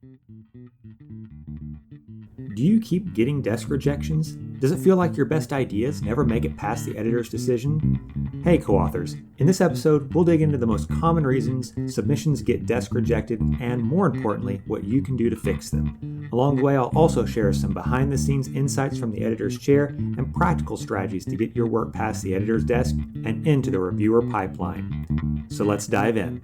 Do you keep getting desk rejections? Does it feel like your best ideas never make it past the editor's decision? Hey co-authors, in this episode we'll dig into the most common reasons submissions get desk rejected and, more importantly, what you can do to fix them. Along the way I'll also share some behind-the-scenes insights from the editor's chair and practical strategies to get your work past the editor's desk and into the reviewer pipeline. So let's dive in.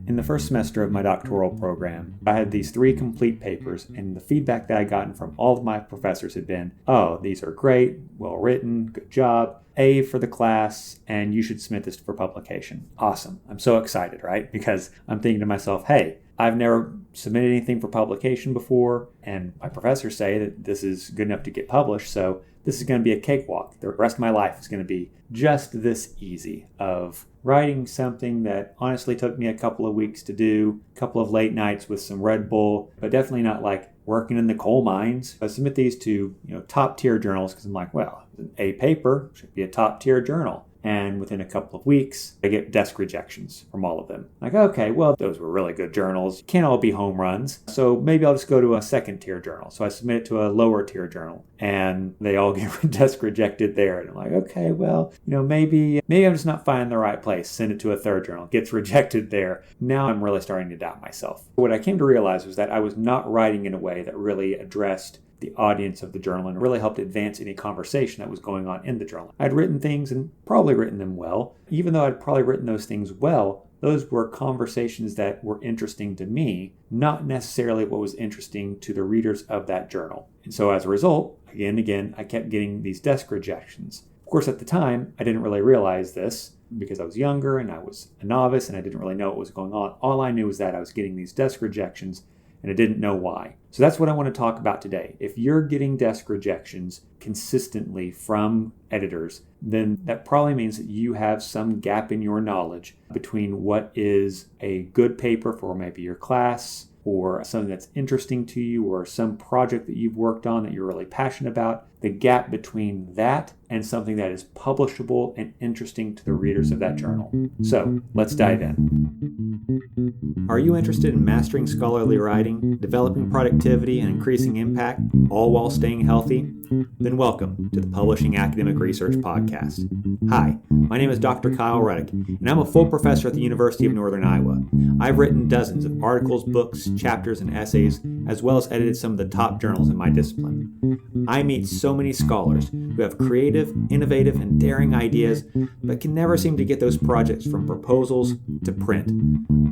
In the first semester of my doctoral program, I had these 3 complete papers, and the feedback that I gotten from all of my professors had been, "Oh, these are great, well written, good job, A for the class, and you should submit this for publication." Awesome. I'm so excited, right? Because I'm thinking to myself, hey, I've never submitted anything for publication before, and my professors say that this is good enough to get published, so this is going to be a cakewalk. The rest of my life is going to be just this easy of writing something that honestly took me a couple of weeks to do, a couple of late nights with some Red Bull, but definitely not like working in the coal mines. I submit these to top tier journals because I'm like, well, an A paper should be a top tier journal. And within a couple of weeks, I get desk rejections from all of them. Like, okay, well, those were really good journals. Can't all be home runs. So maybe I'll just go to a second tier journal. So I submit it to a lower tier journal and they all get desk rejected there. And I'm like, okay, well, maybe I'm just not finding the right place. Send it to a third journal. Gets rejected there. Now I'm really starting to doubt myself. What I came to realize was that I was not writing in a way that really addressed the audience of the journal and really helped advance any conversation that was going on in the journal. I'd written things and probably written them well. Even though I'd probably written those things well, those were conversations that were interesting to me, not necessarily what was interesting to the readers of that journal. And so as a result, again, I kept getting these desk rejections. Of course, at the time, I didn't really realize this because I was younger and I was a novice and I didn't really know what was going on. All I knew was that I was getting these desk rejections and I didn't know why. So that's what I want to talk about today. If you're getting desk rejections consistently from editors, then that probably means that you have some gap in your knowledge between what is a good paper for maybe your class or something that's interesting to you or some project that you've worked on that you're really passionate about. The gap between that and something that is publishable and interesting to the readers of that journal. So let's dive in. Are you interested in mastering scholarly writing, developing productivity, and increasing impact, all while staying healthy? Then welcome to the Publishing Academic Research Podcast. Hi, my name is Dr. Kyle Reddick, and I'm a full professor at the University of Northern Iowa. I've written dozens of articles, books, chapters, and essays, as well as edited some of the top journals in my discipline. I meet so many scholars who have creative, innovative, and daring ideas, but can never seem to get those projects from proposals to print.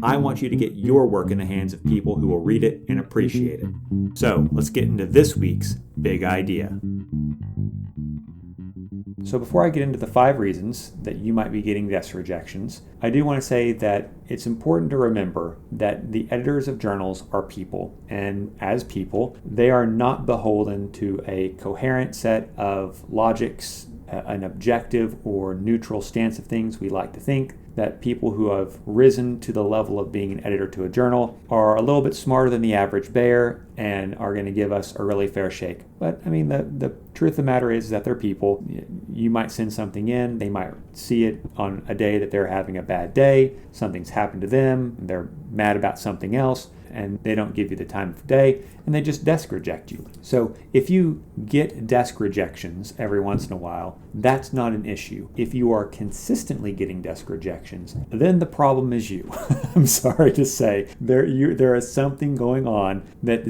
I want you to get your work in the hands of people who will read it and appreciate it. So let's get into this week's big idea. So before I get into the 5 reasons that you might be getting desk rejections, I do want to say that it's important to remember that the editors of journals are people, and as people, they are not beholden to a coherent set of logics, an objective or neutral stance of things. We like to think that people who have risen to the level of being an editor to a journal are a little bit smarter than the average bear and are going to give us a really fair shake. But I mean, the truth of the matter is that they're people. You might send something in, they might see it on a day that they're having a bad day, something's happened to them, they're mad about something else, and they don't give you the time of day, and they just desk reject you. So if you get desk rejections every once in a while, that's not an issue. If you are consistently getting desk rejections, then the problem is you. I'm sorry to say, there is something going on that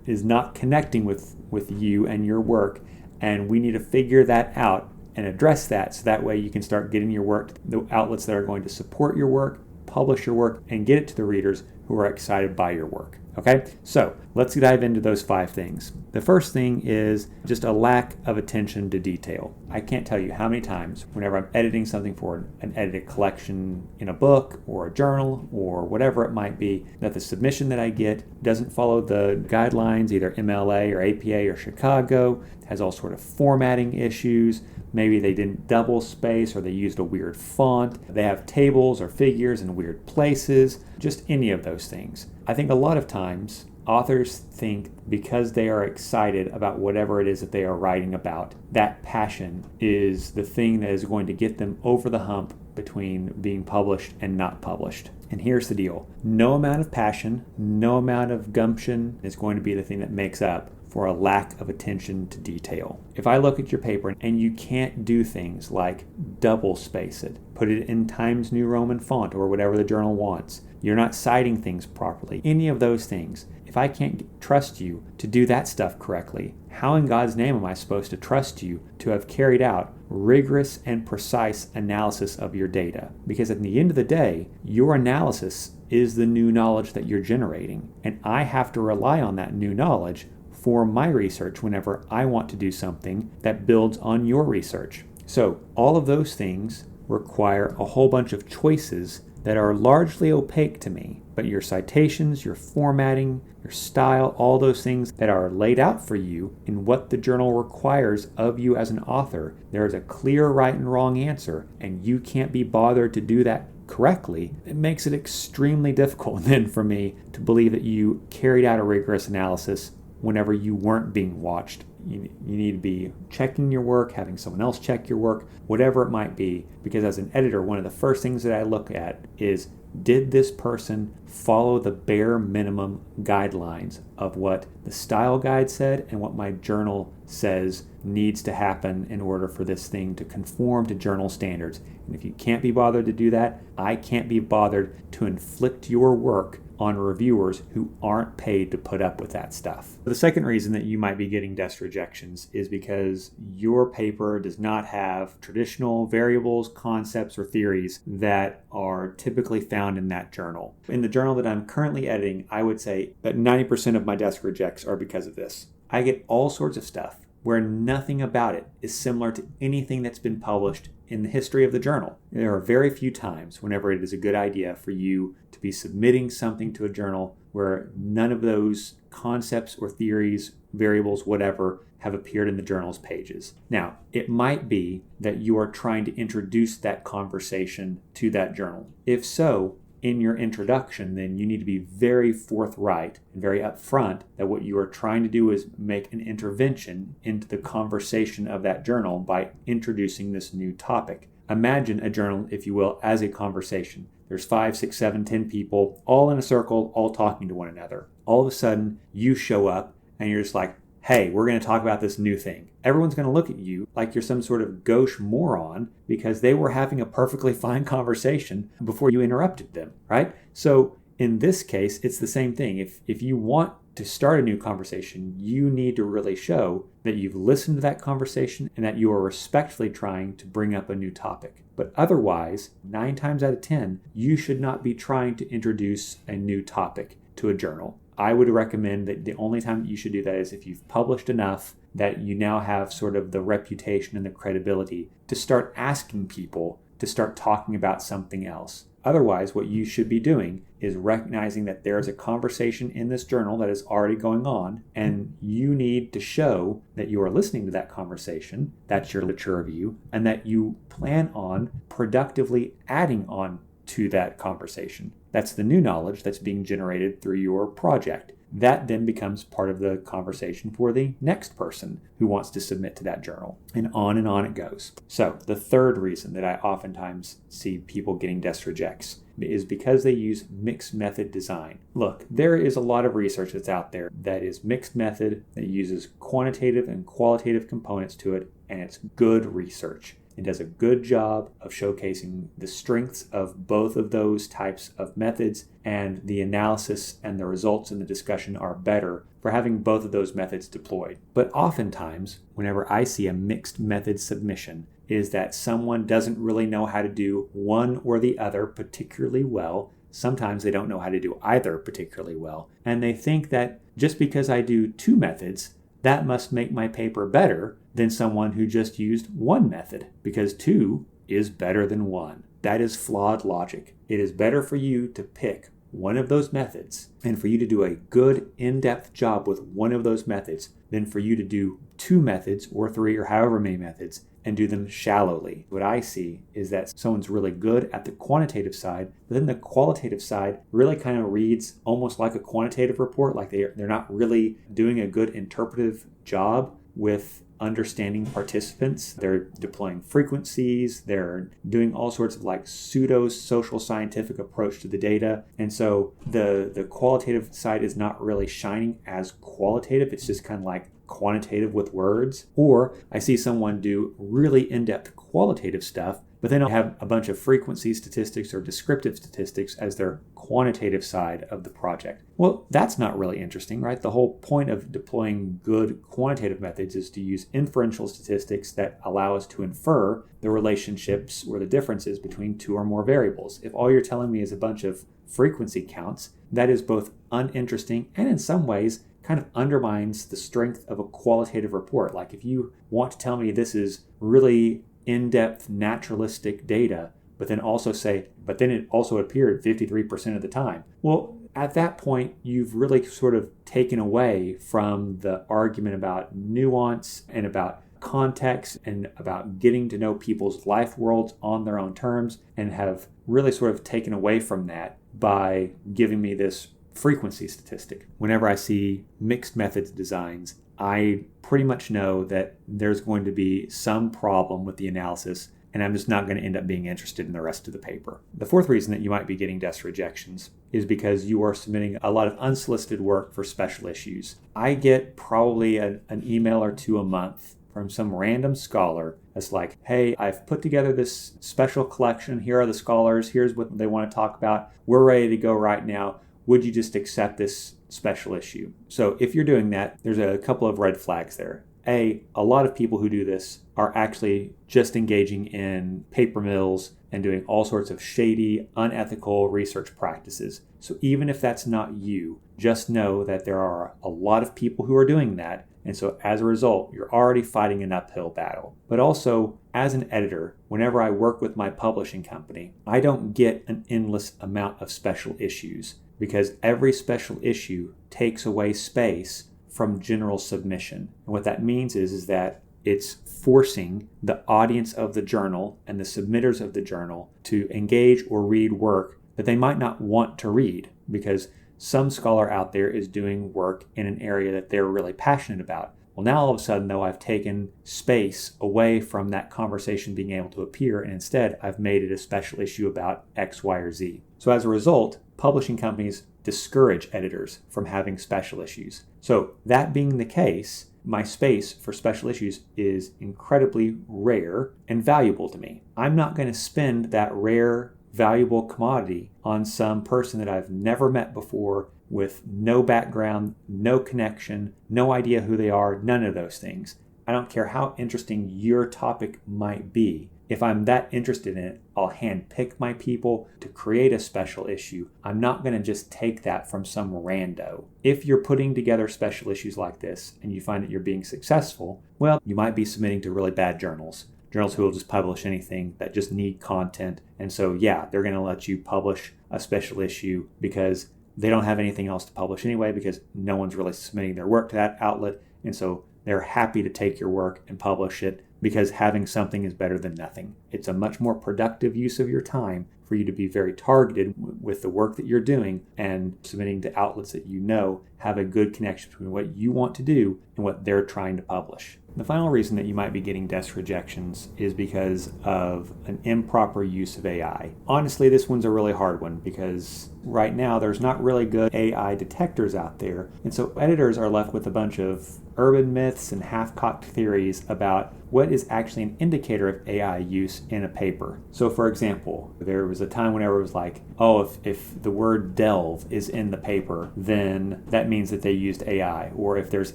is not connecting with you and your work, and we need to figure that out and address that so that way you can start getting your work to the outlets that are going to support your work, publish your work, and get it to the readers who are excited by your work. Okay, so let's dive into those 5 things. The first thing is just a lack of attention to detail. I can't tell you how many times whenever I'm editing something for an edited collection in a book or a journal or whatever it might be, that the submission that I get doesn't follow the guidelines, either MLA or APA or Chicago, has all sort of formatting issues. Maybe they didn't double space or they used a weird font. They have tables or figures in weird places, just any of those things. I think a lot of times authors think because they are excited about whatever it is that they are writing about, that passion is the thing that is going to get them over the hump between being published and not published. And here's the deal. No amount of passion, no amount of gumption is going to be the thing that makes up for a lack of attention to detail. If I look at your paper and you can't do things like double space it, put it in Times New Roman font or whatever the journal wants, you're not citing things properly, any of those things, if I can't trust you to do that stuff correctly, how in God's name am I supposed to trust you to have carried out rigorous and precise analysis of your data? Because at the end of the day, your analysis is the new knowledge that you're generating, and I have to rely on that new knowledge for my research whenever I want to do something that builds on your research. So all of those things require a whole bunch of choices that are largely opaque to me. But your citations, your formatting, your style, all those things that are laid out for you in what the journal requires of you as an author, there is a clear right and wrong answer, and you can't be bothered to do that correctly. It makes it extremely difficult then for me to believe that you carried out a rigorous analysis whenever you weren't being watched. You need to be checking your work, having someone else check your work, whatever it might be, because as an editor, one of the first things that I look at is, did this person follow the bare minimum guidelines of what the style guide said and what my journal says needs to happen in order for this thing to conform to journal standards? And if you can't be bothered to do that, I can't be bothered to inflict your work on reviewers who aren't paid to put up with that stuff. The second reason that you might be getting desk rejections is because your paper does not have traditional variables, concepts, or theories that are typically found in that journal. In the journal that I'm currently editing, I would say that 90% of my desk rejects are because of this. I get all sorts of stuff where nothing about it is similar to anything that's been published in the history of the journal. There are very few times whenever it is a good idea for you to be submitting something to a journal where none of those concepts or theories, variables, whatever, have appeared in the journal's pages. Now, it might be that you are trying to introduce that conversation to that journal. If so, in your introduction, then you need to be very forthright and very upfront that what you are trying to do is make an intervention into the conversation of that journal by introducing this new topic. Imagine a journal, if you will, as a conversation. There's 5, 6, 7, 10 people all in a circle, all talking to one another. All of a sudden, you show up and you're just like, hey, we're going to talk about this new thing. Everyone's going to look at you like you're some sort of gauche moron because they were having a perfectly fine conversation before you interrupted them, right? So in this case, it's the same thing. If you want to start a new conversation, you need to really show that you've listened to that conversation and that you are respectfully trying to bring up a new topic. But otherwise, 9 times out of 10, you should not be trying to introduce a new topic to a journal. I would recommend that the only time that you should do that is if you've published enough that you now have sort of the reputation and the credibility to start asking people to start talking about something else. Otherwise, what you should be doing is recognizing that there is a conversation in this journal that is already going on, and you need to show that you are listening to that conversation, that's your literature review, and that you plan on productively adding on to that conversation. That's the new knowledge that's being generated through your project. That then becomes part of the conversation for the next person who wants to submit to that journal. And on it goes. So the third reason that I oftentimes see people getting desk rejects is because they use mixed method design. Look, there is a lot of research that's out there that is mixed method, that uses quantitative and qualitative components to it, and it's good research. It does a good job of showcasing the strengths of both of those types of methods, and the analysis and the results in the discussion are better for having both of those methods deployed. But oftentimes, whenever I see a mixed method submission, is that someone doesn't really know how to do one or the other particularly well. Sometimes they don't know how to do either particularly well. And they think that just because I do 2 methods, that must make my paper better than someone who just used 1 method, because 2 is better than 1. That is flawed logic. It is better for you to pick one of those methods and for you to do a good in-depth job with one of those methods than for you to do 2 methods or 3 or however many methods and do them shallowly. What I see is that someone's really good at the quantitative side, but then the qualitative side really kind of reads almost like a quantitative report, like they're not really doing a good interpretive job with understanding participants. They're deploying frequencies. They're doing all sorts of like pseudo social scientific approach to the data. And so the qualitative side is not really shining as qualitative. It's just kind of like quantitative with words. Or I see someone do really in-depth qualitative stuff, but then I'll have a bunch of frequency statistics or descriptive statistics as their quantitative side of the project. Well, that's not really interesting, right? The whole point of deploying good quantitative methods is to use inferential statistics that allow us to infer the relationships or the differences between two or more variables. If all you're telling me is a bunch of frequency counts, that is both uninteresting and in some ways kind of undermines the strength of a qualitative report. Like if you want to tell me this is really in-depth naturalistic data, but then also say, but then it also appeared 53% of the time. Well, at that point, you've really sort of taken away from the argument about nuance and about context and about getting to know people's life worlds on their own terms, and have really sort of taken away from that by giving me this frequency statistic. Whenever I see mixed methods designs, I pretty much know that there's going to be some problem with the analysis, and I'm just not going to end up being interested in the rest of the paper. The fourth reason that you might be getting desk rejections is because you are submitting a lot of unsolicited work for special issues. I get probably an email or two a month from some random scholar that's like, hey, I've put together this special collection. Here are the scholars. Here's what they want to talk about. We're ready to go right now. Would you just accept this special issue? So if you're doing that, there's a couple of red flags there. A lot of people who do this are actually just engaging in paper mills and doing all sorts of shady, unethical research practices. So even if that's not you, just know that there are a lot of people who are doing that. And so as a result, you're already fighting an uphill battle. But also, as an editor, whenever I work with my publishing company, I don't get an endless amount of special issues, because every special issue takes away space from general submission. And what that means is that it's forcing the audience of the journal and the submitters of the journal to engage or read work that they might not want to read, because some scholar out there is doing work in an area that they're really passionate about. Well, now all of a sudden, though, I've taken space away from that conversation being able to appear, and instead I've made it a special issue about X, Y, or Z. So as a result, publishing companies discourage editors from having special issues. So that being the case, my space for special issues is incredibly rare and valuable to me. I'm not going to spend that rare, valuable commodity on some person that I've never met before, with no background, no connection, no idea who they are, none of those things. I don't care how interesting your topic might be. If I'm that interested in it, I'll handpick my people to create a special issue. I'm not going to just take that from some rando. If you're putting together special issues like this and you find that you're being successful, well, you might be submitting to really bad journals who will just publish anything, that just need content. And so, yeah, they're going to let you publish a special issue because they don't have anything else to publish anyway, because no one's really submitting their work to that outlet. And so they're happy to take your work and publish it, because having something is better than nothing. It's a much more productive use of your time for you to be very targeted with the work that you're doing and submitting to outlets that you know have a good connection between what you want to do and what they're trying to publish. The final reason that you might be getting desk rejections is because of an improper use of AI. Honestly, this one's a really hard one, because right now there's not really good AI detectors out there. And so editors are left with a bunch of urban myths and half-cocked theories about what is actually an indicator of AI use in a paper. So for example, there was a time whenever it was like, oh, if the word delve is in the paper, then that means that they used AI. Or if there's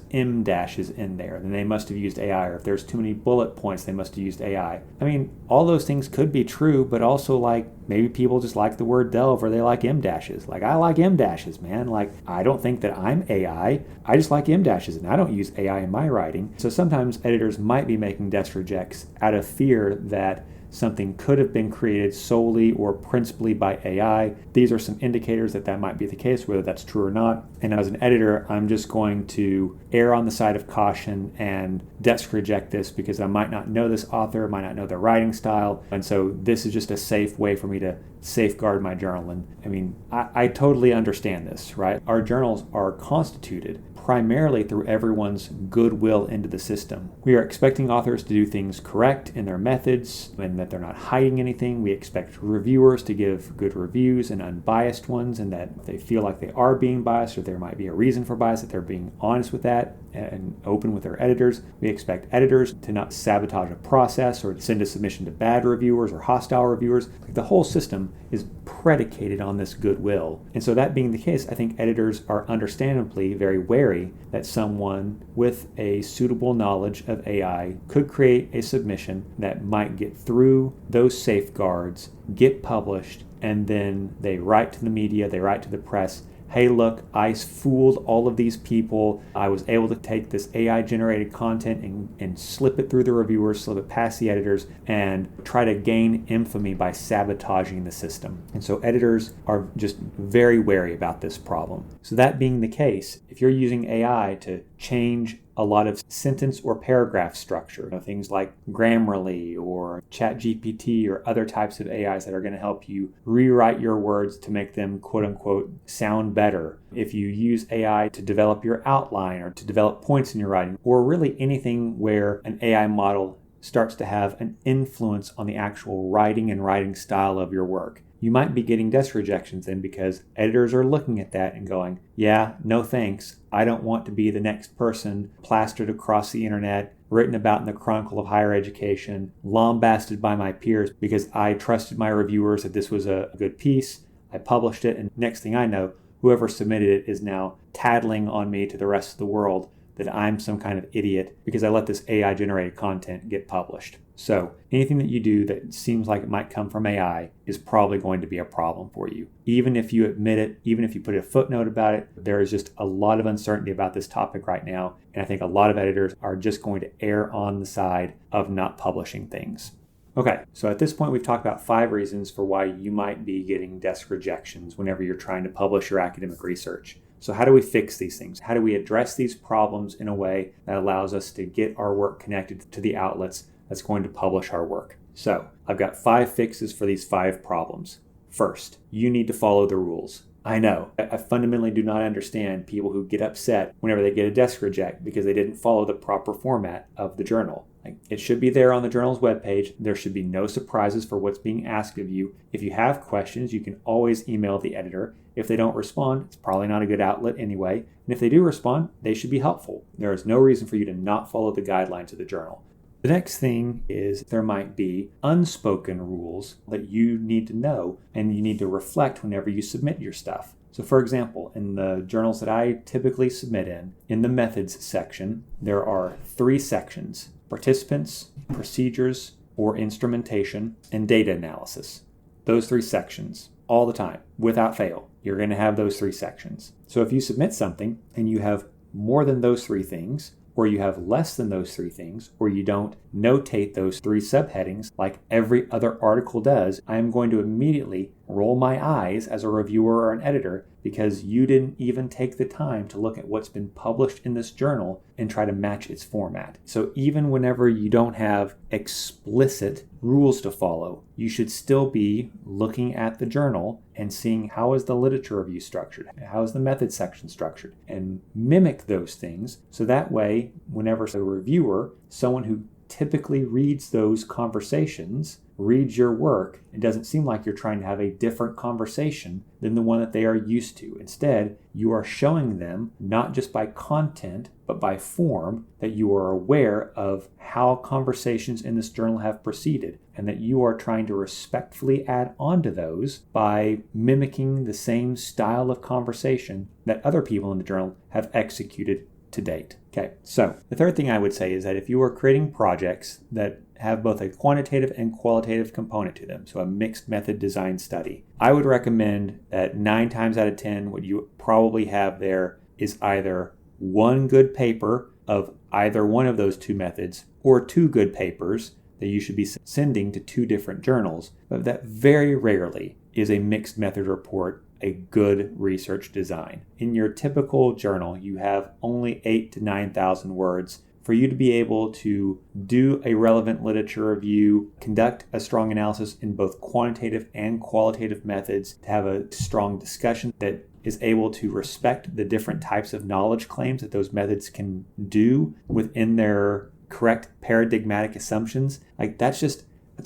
M dashes in there, then they must have used AI. Or if there's too many bullet points, they must have used AI. I mean, all those things could be true, but also like maybe people just like the word delve, or they like M dashes. Like, I like M dashes, man. Like, I don't think that I'm AI. I just like M dashes, and I don't use AI in my writing. So sometimes editors might be making desk rejects out of fear that something could have been created solely or principally by AI. These are some indicators that might be the case, whether that's true or not. And as an editor, I'm just going to err on the side of caution and desk reject this, because I might not know this author, might not know their writing style. And so this is just a safe way for me to safeguard my journal. And I mean, I totally understand this, right? Our journals are constituted primarily through everyone's goodwill into the system. We are expecting authors to do things correct in their methods and that they're not hiding anything. We expect reviewers to give good reviews and unbiased ones, and that if they feel like they are being biased or there might be a reason for bias, that they're being honest with that and open with their editors. We expect editors to not sabotage a process or send a submission to bad reviewers or hostile reviewers. Like, the whole system is predicated on this goodwill. And so that being the case, I think editors are understandably very wary that someone with a suitable knowledge of AI could create a submission that might get through those safeguards, get published, and then they write to the media, they write to the press, hey, look, I fooled all of these people. I was able to take this AI-generated content and slip it through the reviewers, slip it past the editors, and try to gain infamy by sabotaging the system. And so editors are just very wary about this problem. So that being the case, if you're using AI to change a lot of sentence or paragraph structure, things like Grammarly or ChatGPT or other types of AIs that are going to help you rewrite your words to make them quote unquote sound better. If you use AI to develop your outline or to develop points in your writing, or really anything where an AI model starts to have an influence on the actual writing and writing style of your work, you might be getting desk rejections then, because editors are looking at that and going, yeah, no thanks. I don't want to be the next person plastered across the internet, written about in the Chronicle of Higher Education, lambasted by my peers because I trusted my reviewers that this was a good piece. I published it, and next thing I know, whoever submitted it is now tattling on me to the rest of the world that I'm some kind of idiot because I let this AI-generated content get published. So anything that you do that seems like it might come from AI is probably going to be a problem for you. Even if you admit it, even if you put a footnote about it, there is just a lot of uncertainty about this topic right now. And I think a lot of editors are just going to err on the side of not publishing things. Okay, so at this point we've talked about 5 reasons for why you might be getting desk rejections whenever you're trying to publish your academic research. So how do we fix these things? How do we address these problems in a way that allows us to get our work connected to the outlets that's going to publish our work? So I've got 5 fixes for these 5 problems. First, you need to follow the rules. I know, I fundamentally do not understand people who get upset whenever they get a desk reject because they didn't follow the proper format of the journal. It should be there on the journal's webpage. There should be no surprises for what's being asked of you. If you have questions, you can always email the editor. If they don't respond, it's probably not a good outlet anyway. And if they do respond, they should be helpful. There is no reason for you to not follow the guidelines of the journal. The next thing is there might be unspoken rules that you need to know and you need to reflect whenever you submit your stuff. So for example, in the journals that I typically submit in the methods section, there are 3 sections: participants, procedures or instrumentation, and data analysis. Those 3 sections, all the time, without fail, you're going to have those 3 sections. So if you submit something and you have more than those 3 things, or you have less than those 3 things, or you don't notate those 3 subheadings like every other article does, I am going to immediately roll my eyes as a reviewer or an editor because you didn't even take the time to look at what's been published in this journal and try to match its format. So even whenever you don't have explicit rules to follow, you should still be looking at the journal and seeing how is the literature review structured, how is the method section structured, and mimic those things. So that way, whenever a reviewer, someone who typically reads those conversations, reads your work, it doesn't seem like you're trying to have a different conversation than the one that they are used to. Instead, you are showing them, not just by content, but by form, that you are aware of how conversations in this journal have proceeded, and that you are trying to respectfully add on to those by mimicking the same style of conversation that other people in the journal have executed to date. Okay, so the third thing I would say is that if you are creating projects that have both a quantitative and qualitative component to them, so a mixed method design study, I would recommend that 9 times out of 10, what you probably have there is either one good paper of either one of those 2 methods or 2 good papers that you should be sending to 2 different journals, but that very rarely is a mixed method report a good research design. In your typical journal, you have only 8,000 to 9,000 words for for you to be able to do a relevant literature review, conduct a strong analysis in both quantitative and qualitative methods, to have a strong discussion that is able to respect the different types of knowledge claims that those methods can do within their correct paradigmatic assumptions. Like that's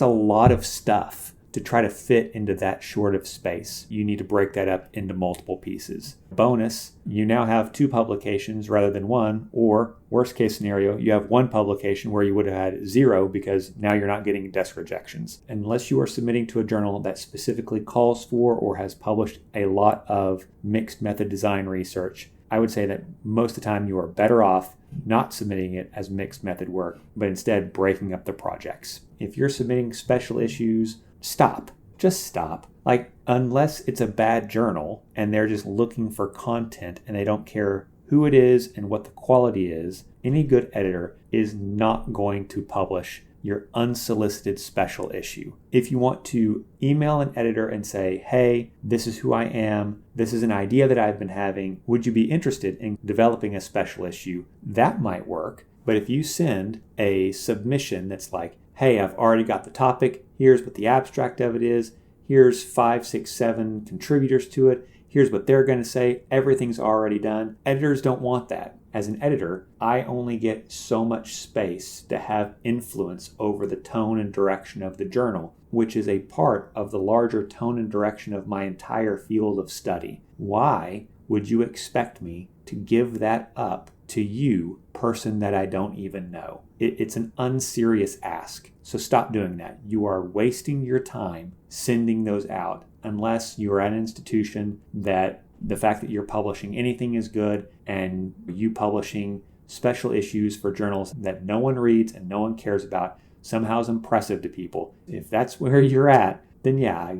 a lot of stuff to try to fit into that short of space. You need to break that up into multiple pieces. Bonus, you now have 2 publications rather than 1, or worst case scenario, you have 1 publication where you would have had 0 because now you're not getting desk rejections. Unless you are submitting to a journal that specifically calls for or has published a lot of mixed method design research, I would say that most of the time you are better off not submitting it as mixed method work, but instead breaking up the projects. If you're submitting special issues, stop. Just stop. Like, unless it's a bad journal and they're just looking for content and they don't care who it is and what the quality is, any good editor is not going to publish your unsolicited special issue. If you want to email an editor and say, hey, this is who I am, this is an idea that I've been having, would you be interested in developing a special issue? That might work. But if you send a submission that's like, hey, I've already got the topic, here's what the abstract of it is, here's 5, 6, 7 contributors to it, here's what they're going to say, everything's already done. Editors don't want that. As an editor, I only get so much space to have influence over the tone and direction of the journal, which is a part of the larger tone and direction of my entire field of study. Why would you expect me to give that up to you, person that I don't even know? It's an unserious ask. So stop doing that. You are wasting your time sending those out unless you are at an institution that the fact that you're publishing anything is good, and you publishing special issues for journals that no one reads and no one cares about somehow is impressive to people. If that's where you're at, then yeah,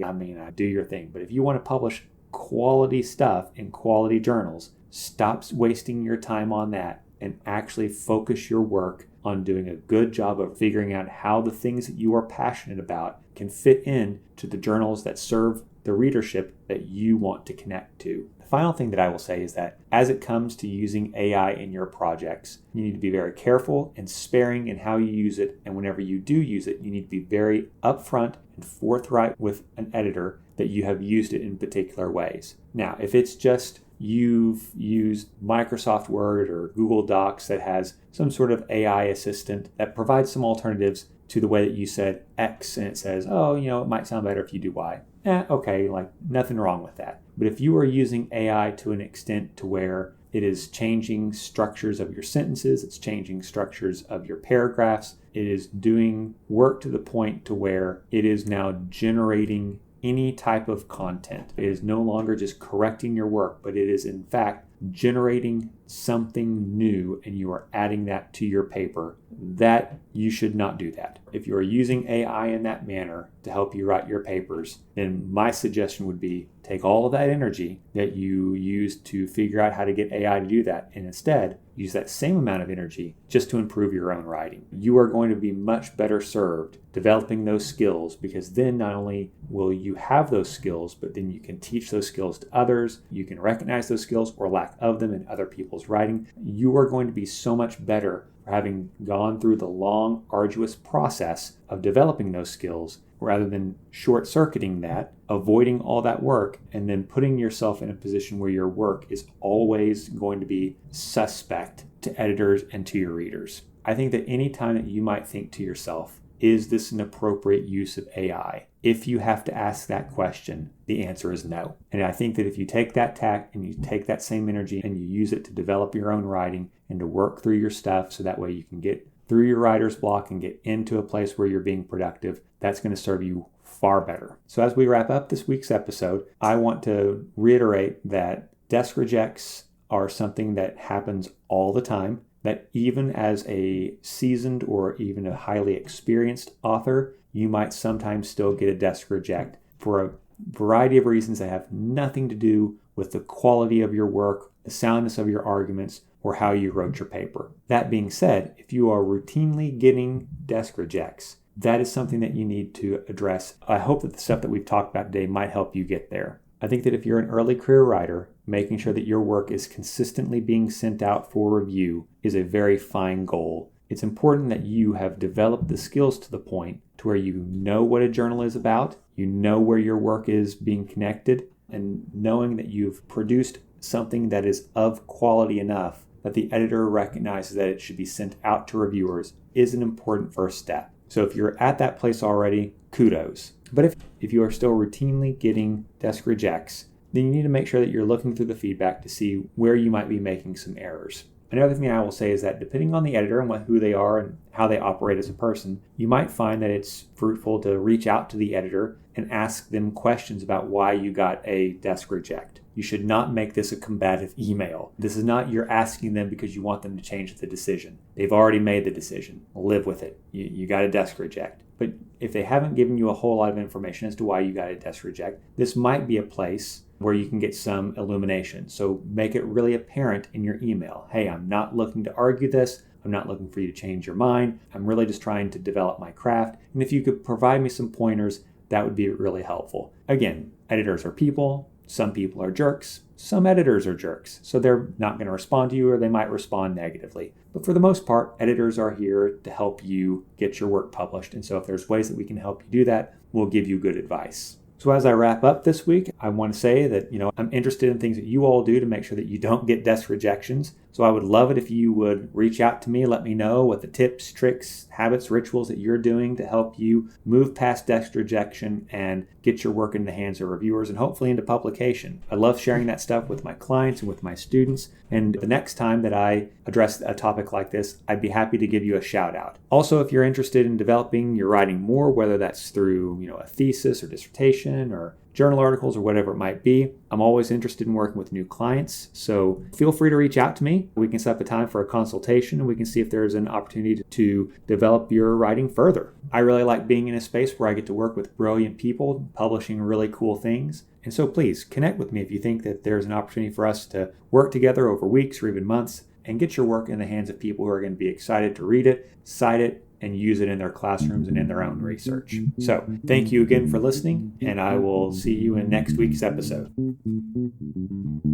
do your thing. But if you want to publish quality stuff in quality journals, stop wasting your time on that and actually focus your work on doing a good job of figuring out how the things that you are passionate about can fit in to the journals that serve the readership that you want to connect to. The final thing that I will say is that as it comes to using AI in your projects, you need to be very careful and sparing in how you use it. And whenever you do use it, you need to be very upfront and forthright with an editor that you have used it in particular ways. Now, if it's just you've used Microsoft Word or Google Docs that has some sort of AI assistant that provides some alternatives to the way that you said X, and it says, oh, it might sound better if you do Y. Okay, like nothing wrong with that. But if you are using AI to an extent to where it is changing structures of your sentences, it's changing structures of your paragraphs, it is doing work to the point to where it is now generating any type of content. It is no longer just correcting your work, but it is in fact generating something new, and you are adding that to your paper. That you should not do that. If you are using AI in that manner to help you write your papers, then my suggestion would be take all of that energy that you used to figure out how to get AI to do that, and instead use that same amount of energy just to improve your own writing. You are going to be much better served developing those skills, because then not only will you have those skills, but then you can teach those skills to others. You can recognize those skills or lack of them in other people's writing. You are going to be so much better for having gone through the long, arduous process of developing those skills, rather than short-circuiting that, avoiding all that work, and then putting yourself in a position where your work is always going to be suspect to editors and to your readers. I think that any time that you might think to yourself, is this an appropriate use of AI? If you have to ask that question, the answer is no. And I think that if you take that tack and you take that same energy and you use it to develop your own writing and to work through your stuff so that way you can get through your writer's block and get into a place where you're being productive, that's going to serve you far better. So as we wrap up this week's episode, I want to reiterate that desk rejects are something that happens all the time, that even as a seasoned or even a highly experienced author, you might sometimes still get a desk reject for a variety of reasons that have nothing to do with the quality of your work, the soundness of your arguments, or how you wrote your paper. That being said, if you are routinely getting desk rejects, that is something that you need to address. I hope that the stuff that we've talked about today might help you get there. I think that if you're an early career writer, making sure that your work is consistently being sent out for review is a very fine goal it's important that you have developed the skills to the point to where you know what a journal is about, you know where your work is being connected, and knowing that you've produced something that is of quality enough that the editor recognizes that it should be sent out to reviewers is an important first step. So if you're at that place already, kudos. But if you are still routinely getting desk rejects, then you need to make sure that you're looking through the feedback to see where you might be making some errors. Another thing I will say is that depending on the editor and who they are and how they operate as a person, you might find that it's fruitful to reach out to the editor and ask them questions about why you got a desk reject. You should not make this a combative email. This is not you're asking them because you want them to change the decision. They've already made the decision. Live with it. You got a desk reject. But if they haven't given you a whole lot of information as to why you got a desk reject, this might be a place where you can get some illumination. So make it really apparent in your email. Hey, I'm not looking to argue this. I'm not looking for you to change your mind. I'm really just trying to develop my craft. And if you could provide me some pointers, that would be really helpful. Again, editors are people. Some people are jerks. Some editors are jerks. So they're not going to respond to you, or they might respond negatively. But for the most part, editors are here to help you get your work published. And so if there's ways that we can help you do that, we'll give you good advice. So as I wrap up this week, I want to say that, I'm interested in things that you all do to make sure that you don't get desk rejections. So I would love it if you would reach out to me, let me know what the tips, tricks, habits, rituals that you're doing to help you move past desk rejection and get your work in the hands of reviewers and hopefully into publication. I love sharing that stuff with my clients and with my students. And the next time that I address a topic like this, I'd be happy to give you a shout out. Also, if you're interested in developing your writing more, whether that's through, a thesis or dissertation or journal articles or whatever it might be, I'm always interested in working with new clients. So feel free to reach out to me. We can set up a time for a consultation and we can see if there's an opportunity to develop your writing further. I really like being in a space where I get to work with brilliant people, publishing really cool things. And so please connect with me if you think that there's an opportunity for us to work together over weeks or even months and get your work in the hands of people who are going to be excited to read it, cite it, and use it in their classrooms and in their own research. So thank you again for listening, and I will see you in next week's episode.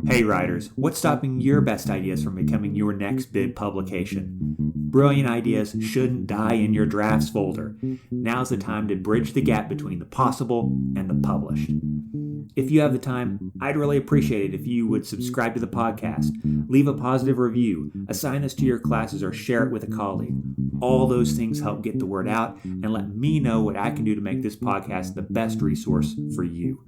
Hey writers, what's stopping your best ideas from becoming your next big publication? Brilliant ideas shouldn't die in your drafts folder. Now's the time to bridge the gap between the possible and the published. If you have the time, I'd really appreciate it if you would subscribe to the podcast, leave a positive review, assign this to your classes, or share it with a colleague. All those things help get the word out and let me know what I can do to make this podcast the best resource for you.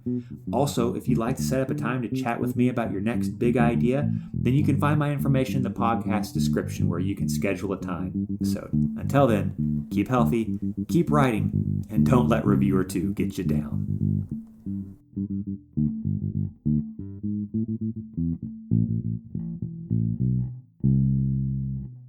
Also, if you'd like to set up a time to chat with me about your next big idea, then you can find my information in the podcast description where you can schedule a time. So until then, keep healthy, keep writing, and don't let Reviewer 2 get you down.